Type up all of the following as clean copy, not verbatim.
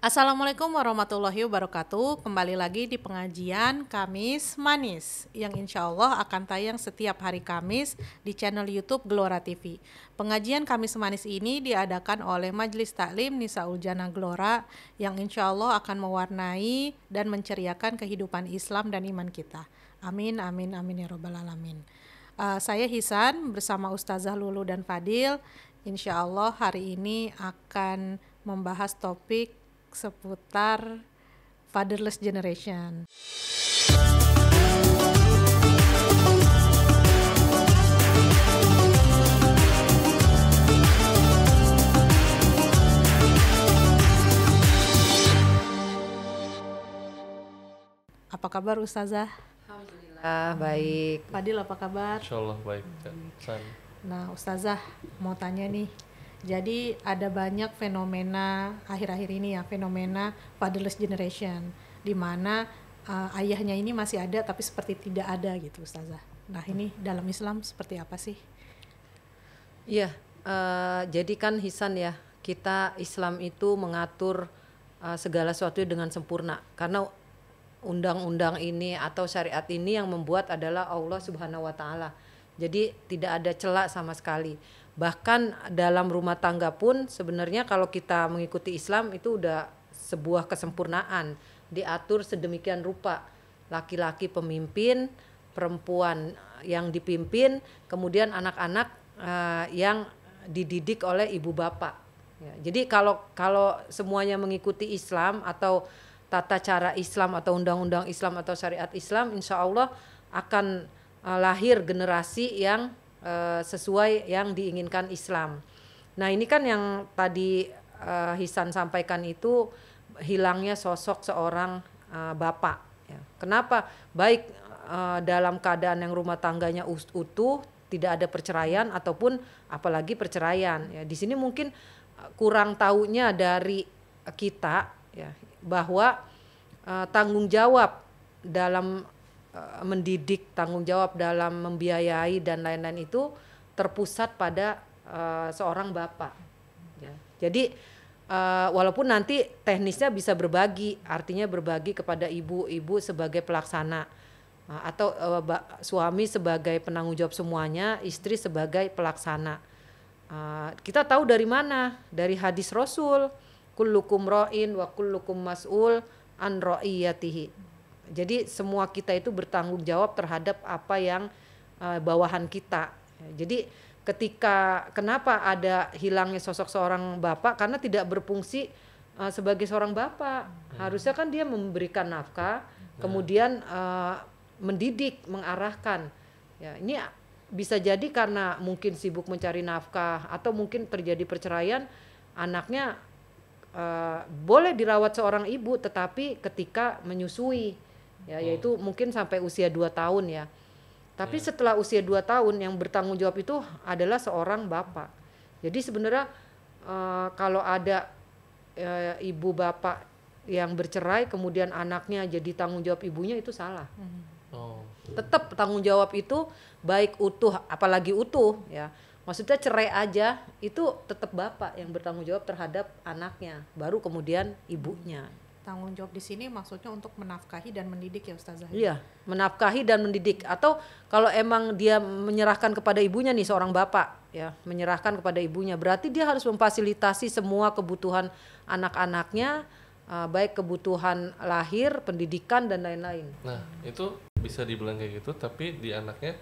Assalamualaikum warahmatullahi wabarakatuh. Kembali lagi di pengajian Kamis Manis yang insya Allah akan tayang setiap hari Kamis di channel YouTube Gelora TV. Pengajian Kamis Manis ini diadakan oleh Majelis Taklim Nisaul Jannah Gelora yang insya Allah akan mewarnai dan menceriakan kehidupan Islam dan iman kita. Amin, amin, amin ya robbal alamin. Saya Hisan bersama Ustazah Lulu dan Fadil. Insya Allah hari ini akan membahas topik seputar fatherless generation. Apa kabar Ustazah? Alhamdulillah baik. Fadil apa kabar? Insyaallah baik. Nah Ustazah mau tanya nih. Jadi ada banyak fenomena akhir-akhir ini ya, fenomena fatherless generation, di mana ayahnya ini masih ada tapi seperti tidak ada gitu Ustazah. Nah ini dalam Islam seperti apa sih? Iya, jadi kan Hisan ya, kita Islam itu mengatur segala sesuatu dengan sempurna. Karena undang-undang ini atau syariat ini yang membuat adalah Allah Subhanahu wa Ta'ala. Jadi tidak ada celah sama sekali. Bahkan dalam rumah tangga pun sebenarnya kalau kita mengikuti Islam itu udah sebuah kesempurnaan, diatur sedemikian rupa. Laki-laki pemimpin, perempuan yang dipimpin, kemudian anak-anak yang dididik oleh ibu bapak. Ya, jadi kalau semuanya mengikuti Islam atau tata cara Islam atau undang-undang Islam atau syariat Islam, insya Allah akan lahir generasi yang sesuai yang diinginkan Islam. Nah ini kan yang tadi Hisan sampaikan itu hilangnya sosok seorang bapak. Ya. Kenapa? Baik dalam keadaan yang rumah tangganya utuh, tidak ada perceraian ataupun apalagi perceraian. Ya. Di sini mungkin kurang taunya dari kita ya, bahwa tanggung jawab dalam mendidik, tanggung jawab dalam membiayai dan lain-lain itu terpusat pada seorang bapak. Ya. Jadi walaupun nanti teknisnya bisa berbagi, artinya berbagi kepada ibu sebagai pelaksana atau suami sebagai penanggung jawab semuanya, istri sebagai pelaksana. Kita tahu dari mana? Dari hadis Rasul, kullukum ra'in wa kullukum mas'ul an ra'iyatihi. Jadi semua kita itu bertanggung jawab terhadap apa yang bawahan kita. Jadi kenapa ada hilangnya sosok seorang bapak, karena tidak berfungsi sebagai seorang bapak. Harusnya kan dia memberikan nafkah, kemudian mendidik, mengarahkan. Ya, ini bisa jadi karena mungkin sibuk mencari nafkah atau mungkin terjadi perceraian, anaknya boleh dirawat seorang ibu, tetapi ketika menyusui, ya, yaitu mungkin sampai usia 2 tahun ya. Tapi setelah usia 2 tahun yang bertanggung jawab itu adalah seorang bapak. Jadi sebenarnya kalau ada ibu bapak yang bercerai kemudian anaknya jadi tanggung jawab ibunya, itu salah. Tetap tanggung jawab itu baik utuh, apalagi utuh ya. Maksudnya cerai aja itu tetap bapak yang bertanggung jawab terhadap anaknya, baru kemudian ibunya. Tanggung jawab di sini maksudnya untuk menafkahi dan mendidik ya Ustazah? Iya, menafkahi dan mendidik. Atau kalau emang dia menyerahkan kepada ibunya nih, seorang bapak ya, menyerahkan kepada ibunya, berarti dia harus memfasilitasi semua kebutuhan anak-anaknya, baik kebutuhan lahir, pendidikan dan lain-lain. Nah, itu bisa dibilang kayak gitu, tapi di anaknya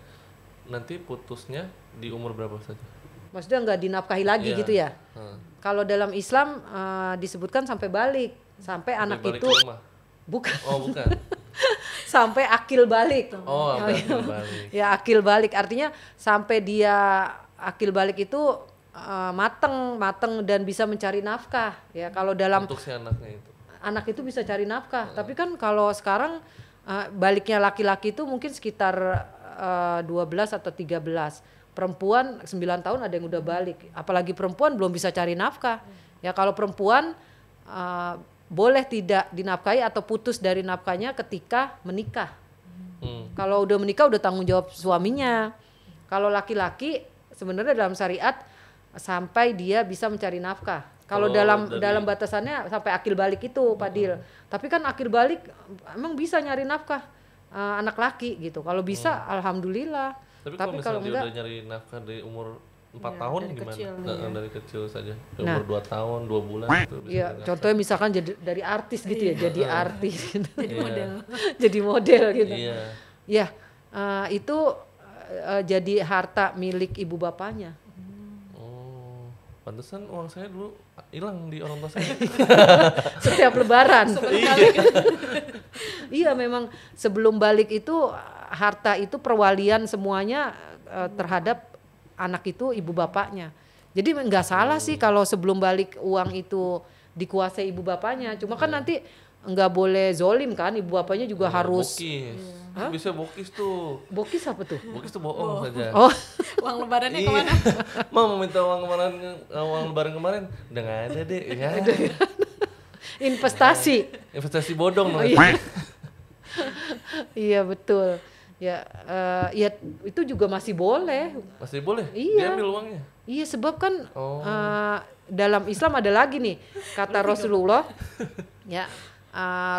nanti putusnya di umur berapa saja? Maksudnya nggak dinafkahi lagi gitu ya? Kalau dalam Islam disebutkan sampai balik. Sampai anak itu bukan. Oh, bukan. Sampai akil balik. Oh, akil balik. Ya, akil balik artinya sampai dia akil balik itu mateng dan bisa mencari nafkah. Ya, kalau dalam untuk si anaknya itu. Anak itu bisa cari nafkah. Tapi kan kalau sekarang baliknya laki-laki itu mungkin sekitar 12 atau 13. Perempuan 9 tahun ada yang udah balik. Apalagi perempuan belum bisa cari nafkah. Ya, kalau perempuan boleh tidak dinafkahi atau putus dari nafkahnya ketika menikah. Kalau udah menikah udah tanggung jawab suaminya. Kalau laki-laki sebenarnya dalam syariat sampai dia bisa mencari nafkah. Kalau dalam batasannya sampai akil balik itu Padil. Tapi kan akil balik emang bisa nyari nafkah anak laki gitu. Kalau bisa alhamdulillah. Tapi kalau misalnya dia enggak udah nyari nafkah dari umur 4 tahun dari gimana? kecil, Dari kecil saja. Umur 2 tahun, 2 bulan gitu bisa Iya, nyari nafkah. contohnya misalkan jadi dari artis gitu ya, jadi artis gitu. Jadi model. Jadi model gitu. Iya. Ya, itu jadi harta milik ibu bapaknya. Oh, pantesan uang saya dulu hilang di orang tua saya. Setiap lebaran. Iya. Iya, memang sebelum balik itu harta itu perwalian semuanya terhadap anak itu ibu bapaknya. Jadi nggak salah sih kalau sebelum balik uang itu dikuasai ibu bapaknya. Cuma kan nanti nggak boleh zolim kan, ibu bapaknya juga harus. Bokis. Bisa bokis tuh. Bokis apa tuh? Bokis tuh bohong saja. Oh, Uang lebarannya Iya. kemana? Mau minta uang kemarin, uang lebaran kemarin, udah nggak ada deh. Ya. investasi. Investasi bodong Oh, namanya. Iya betul. Ya, ya itu juga masih boleh. Masih boleh? Iya. Diambil uangnya? Iya sebab kan Oh. dalam Islam ada lagi nih kata Rasulullah. Ya,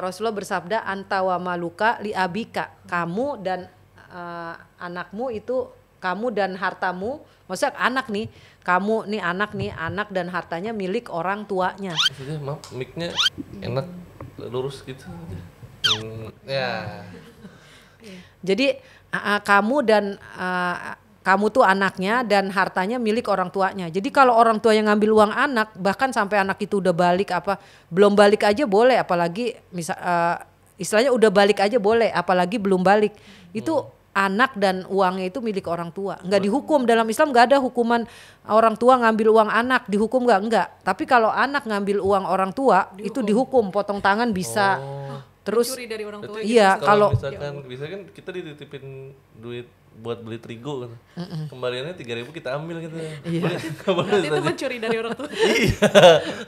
Rasulullah bersabda anta wa maluka li abika. Kamu dan anakmu itu, kamu dan hartamu, maksudnya anak nih, kamu nih anak dan hartanya milik orang tuanya. Maksudnya maaf, mic-nya enak lurus gitu. Ya. Jadi kamu dan kamu tuh anaknya dan hartanya milik orang tuanya. Jadi kalau orang tua yang ngambil uang anak, bahkan sampai anak itu udah balik belum balik aja boleh, apalagi istilahnya udah balik aja boleh, apalagi belum balik. Itu anak dan uangnya itu milik orang tua. Nggak dihukum dalam Islam, nggak ada hukuman orang tua ngambil uang anak dihukum enggak. Tapi kalau anak ngambil uang orang tua itu dihukum, potong tangan bisa. Terus Curi dari orang tua. iya Kalau kalau misalkan kita dititipin duit buat beli terigu kan. Kembaliannya 3.000 kita ambil gitu. Boleh? Nggak boleh Berarti itu Ustaz? mencuri dari orang tua.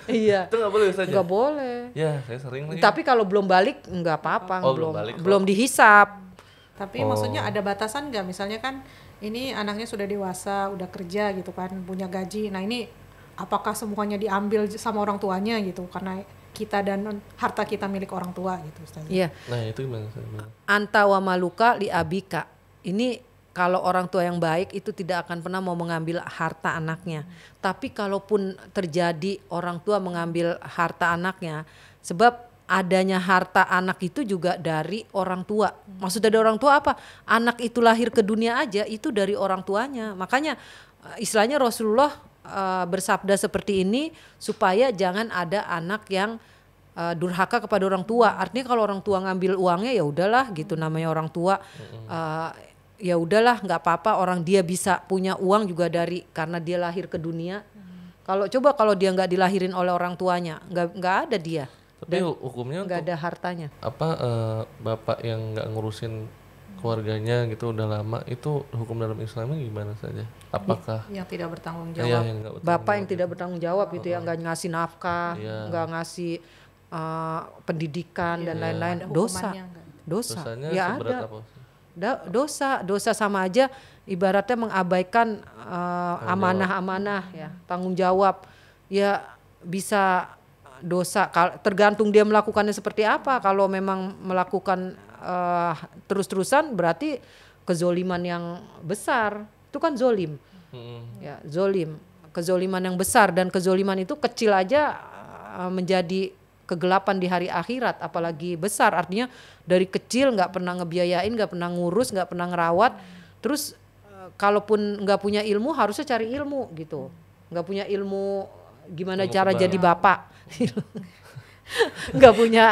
iya Itu nggak boleh saja. nggak boleh. Ya, saya sering lagi. Tapi kalau belum balik nggak apa-apa, Oh, belum balik. belum dihisap. Tapi maksudnya ada batasan nggak? Misalnya kan ini anaknya sudah dewasa, udah kerja gitu kan, punya gaji. Nah ini apakah semuanya diambil sama orang tuanya gitu? Karena kita dan harta kita milik orang tua gitu Ustaz. Iya. Nah, itu gimana saya bilang? Anta wa maluka li abika. Ini kalau orang tua yang baik itu tidak akan pernah mau mengambil harta anaknya. Tapi kalaupun terjadi orang tua mengambil harta anaknya, sebab adanya harta anak itu juga dari orang tua. Maksud dari orang tua apa? Anak itu lahir ke dunia aja itu dari orang tuanya. Makanya istilahnya Rasulullah bersabda seperti ini supaya jangan ada anak yang durhaka kepada orang tua. Artinya kalau orang tua ngambil uangnya ya udahlah gitu, namanya orang tua. Ya udahlah nggak apa-apa, orang dia bisa punya uang juga karena dia lahir ke dunia. Kalau dia nggak dilahirin oleh orang tuanya, nggak ada dia. Tapi hukumnya Nggak untuk ada hartanya. bapak yang nggak ngurusin keluarganya gitu udah lama, itu hukum dalam Islamnya gimana saja? Apakah Yang tidak bertanggung Iya, jawab. yang nggak bertanggung Bapak yang jawab tidak bertanggung jawab gitu ya, nggak ngasih nafkah, Iya. nggak ngasih pendidikan dan lain-lain, Ada dosa. hukumannya nggak? Dosa. dosanya Ya seberat ada. apa? Dosa sama aja ibaratnya mengabaikan amanah-amanah ya, tanggung jawab. Ya bisa dosa tergantung dia melakukannya seperti apa. Kalau memang melakukan terus-terusan berarti kezoliman yang besar. Itu kan zolim. Ya, zolim. Kezoliman yang besar, dan kezoliman itu kecil aja menjadi kegelapan di hari akhirat, apalagi besar. Artinya dari kecil nggak pernah ngebiayain, nggak pernah ngurus, nggak pernah ngerawat. Terus kalaupun nggak punya ilmu harusnya cari ilmu gitu. Nggak punya ilmu gimana Ilmu cara kebal. jadi bapak. Nggak punya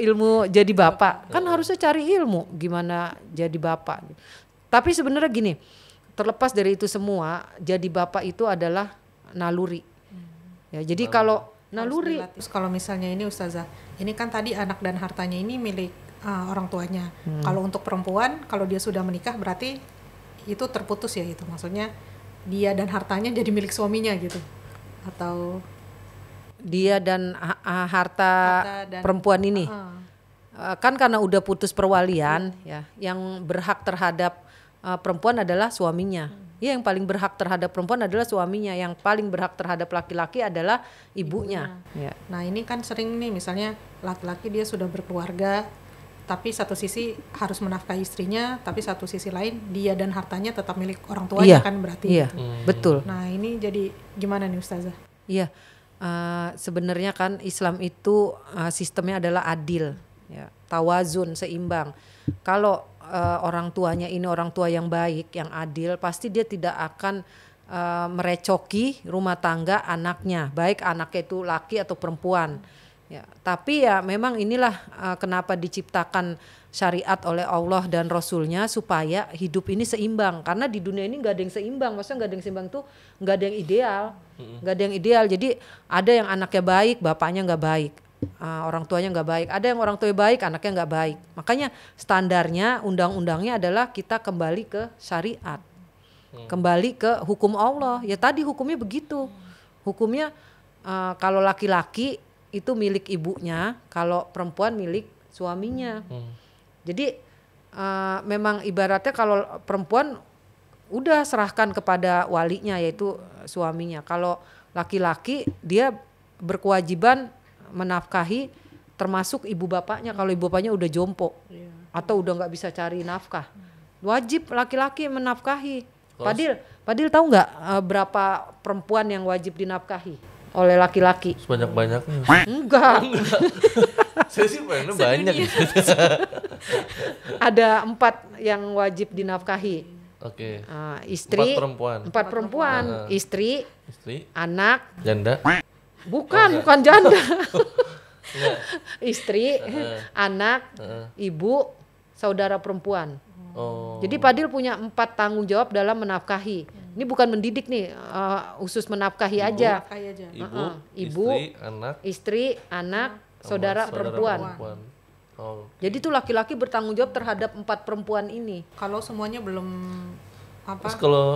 ilmu jadi bapak, kan harusnya cari ilmu gimana jadi bapak. Tapi sebenarnya gini, terlepas dari itu semua, jadi bapak itu adalah naluri. Ya, jadi kalau naluri, Terus kalau misalnya ini Ustazah, ini kan tadi anak dan hartanya ini milik orang tuanya. Kalau untuk perempuan, kalau dia sudah menikah berarti itu terputus ya gitu. Maksudnya dia dan hartanya jadi milik suaminya gitu. Atau dia dan harta Harta dan- perempuan ini kan karena udah putus perwalian ya, yang berhak terhadap perempuan adalah suaminya. Iya, yang paling berhak terhadap perempuan adalah suaminya, yang paling berhak terhadap laki-laki adalah ibunya. Ya. Nah ini kan sering nih misalnya laki-laki dia sudah berkeluarga, tapi satu sisi harus menafkahi istrinya, tapi satu sisi lain dia dan hartanya tetap milik orang tuanya kan berarti. Iya, gitu. betul. Nah ini jadi gimana nih Ustazah? Iya, sebenarnya kan Islam itu sistemnya adalah adil, ya, tawazun, seimbang. Kalau orang tuanya ini orang tua yang baik, yang adil, pasti dia tidak akan merecoki rumah tangga anaknya, baik anaknya itu laki atau perempuan. Ya, tapi ya memang inilah kenapa diciptakan syariat oleh Allah dan Rasulnya supaya hidup ini seimbang. Karena di dunia ini nggak ada yang seimbang, maksudnya nggak ada yang seimbang tuh nggak ada yang ideal, nggak ada yang ideal. Jadi ada yang anaknya baik, bapaknya nggak baik. Orang tuanya nggak baik, ada yang orang tuanya baik, anaknya nggak baik. Makanya standarnya undang-undangnya adalah kita kembali ke syariat, kembali ke hukum Allah. Ya tadi hukumnya begitu, hukumnya kalau laki-laki itu milik ibunya, kalau perempuan milik suaminya. Jadi memang ibaratnya kalau perempuan udah serahkan kepada walinya yaitu suaminya. Kalau laki-laki dia berkewajiban menafkahi termasuk ibu bapaknya kalau ibu bapaknya udah jompo atau udah nggak bisa cari nafkah, wajib laki-laki menafkahi. Padil tahu nggak berapa perempuan yang wajib dinafkahi oleh laki-laki? Sebanyak-banyaknya. Enggak. Saya sih pengennya banyak. Ada 4 yang wajib dinafkahi. Oke. Istri 4 perempuan, istri, anak, janda. bukan janda. Istri, anak, ibu, saudara perempuan. Jadi Padil punya 4 tanggung jawab dalam menafkahi. Ini bukan mendidik nih, khusus menafkahi aja. Ibu, istri, anak, saudara perempuan. Jadi tuh laki-laki bertanggung jawab terhadap 4 perempuan ini. Kalau semuanya belum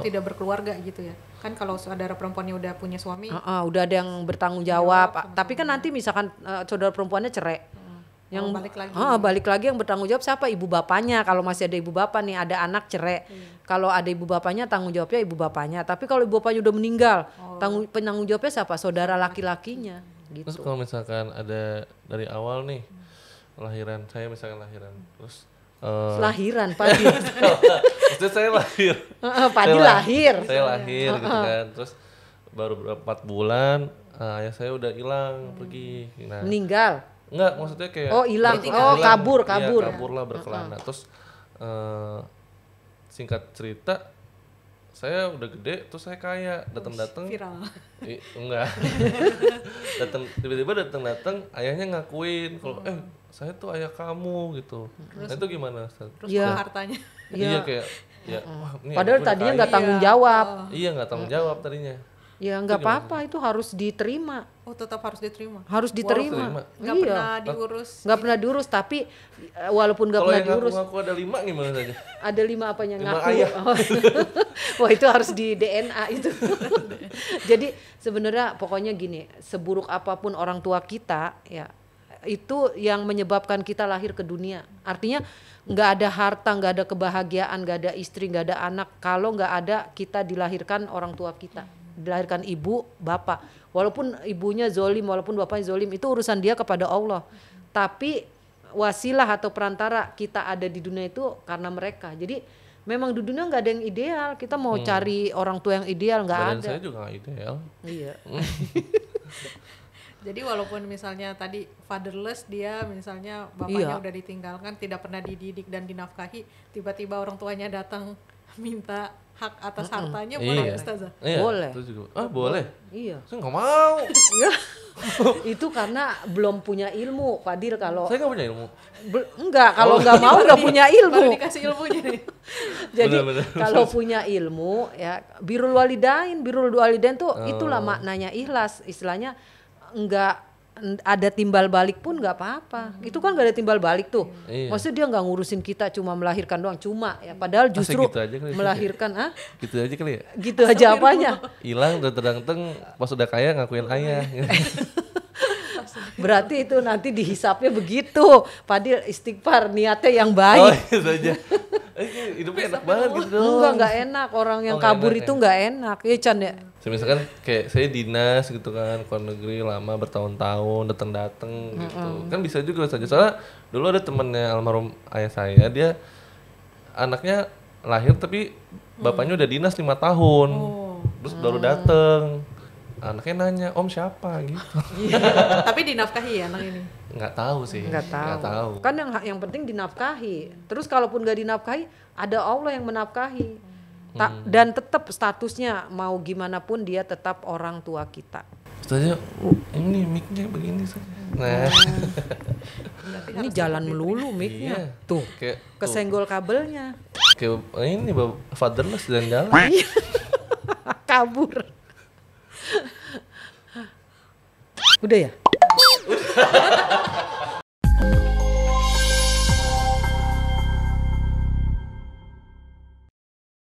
tidak berkeluarga gitu ya. Kan kalau saudara perempuannya udah punya suami, udah ada yang bertanggung jawab. Tapi kan nanti misalkan saudara perempuannya cerai, yang balik lagi yang bertanggung jawab siapa? Ibu bapaknya. Kalau masih ada ibu bapak nih, ada anak cerai. Kalau ada ibu bapaknya, tanggung jawabnya ibu bapaknya. Tapi kalau ibu bapaknya udah meninggal, penanggung jawabnya siapa? Saudara laki-lakinya. Gitu. Terus kalau misalkan ada dari awal nih lahiran, saya misalkan lahiran, terus lahiran Padil. Maksudnya saya lahir. Padil lahir. Saya lahir gitu kan. Terus baru 4 bulan ayah saya udah hilang pergi. Nah, meninggal. Enggak, maksudnya kayak hilang. Kabur. Iya, kabur lah berkelana. Terus singkat cerita saya udah gede, terus saya kaya, datang viral. Enggak. Tiba-tiba datang ayahnya ngakuin kalau saya tuh ayah kamu gitu. Nah itu gimana? Terus hartanya. Iya kayak padahal tadinya nggak tanggung jawab. Iya nggak tanggung jawab tadinya. Ya nggak apa-apa, itu harus diterima. Oh tetap harus diterima. Harus diterima. Nggak pernah diurus. Nggak pernah diurus, tapi walaupun nggak pernah diurus. Kalau yang ngaku ada 5 gimana saja? Ada 5 apanya 5 ngaku? ayah. Wah itu harus di DNA itu. Jadi sebenarnya pokoknya gini, seburuk apapun orang tua kita, ya itu yang menyebabkan kita lahir ke dunia. Artinya nggak ada harta, nggak ada kebahagiaan, nggak ada istri, nggak ada anak kalau nggak ada kita dilahirkan orang tua kita, dilahirkan ibu, bapak. Walaupun ibunya zolim, walaupun bapaknya zolim, itu urusan dia kepada Allah. Tapi wasilah atau perantara kita ada di dunia itu karena mereka. Jadi memang di dunia nggak ada yang ideal. Kita mau cari orang tua yang ideal nggak ada. Saya juga nggak ideal. Iya. Jadi walaupun misalnya tadi fatherless, dia misalnya bapaknya udah ditinggalkan, tidak pernah dididik dan dinafkahi, tiba-tiba orang tuanya datang minta hak atas hartanya, boleh Ustazah? Iya, boleh. Boleh. Iya. Saya nggak mau. Itu karena belum punya ilmu, Fadil. Kalau saya nggak punya ilmu. Enggak, kalau nggak mau nggak punya ilmu. Baru dikasih ilmunya nih. Jadi kalau punya ilmu ya birrul walidain tuh itulah maknanya ikhlas. Istilahnya enggak ada timbal balik pun nggak apa-apa. Itu kan nggak ada timbal balik tuh. Iya. Maksudnya dia nggak ngurusin kita, cuma melahirkan doang, ya. Padahal justru gitu aja kali melahirkan Gitu aja kali ya. Gitu aja apanya? Hilang datang pas udah kaya ngakuin ayah. Berarti itu nanti dihisapnya begitu. Padahal istighfar, niatnya yang baik. Itu aja. Hidupnya enak banget gitu. Enggak enak. Orang yang nggak kabur enak itu nggak enak. Iya Chan ya. Misalkan kayak saya dinas gitu kan, ke luar negeri lama bertahun-tahun, datang-datang gitu. Kan bisa juga saja. Soalnya dulu ada temennya almarhum ayah saya, dia anaknya lahir tapi bapaknya udah dinas 5 tahun. Terus baru dateng. Anaknya nanya, "Om siapa?" gitu. Tapi dinafkahi ya anak ini. Nggak tahu sih. Nggak tahu. Kan yang penting dinafkahi. Terus kalaupun nggak dinafkahi, ada Allah yang menafkahi. Dan tetap statusnya mau gimana pun dia tetap orang tua kita. Ustaznya, ini mic-nya begini saja. Nah, Ini jalan melulu mic-nya. Iya. Tuh, kayak kesenggol kabelnya. kayak ini fatherless dan jalan. Kabur. Udah ya?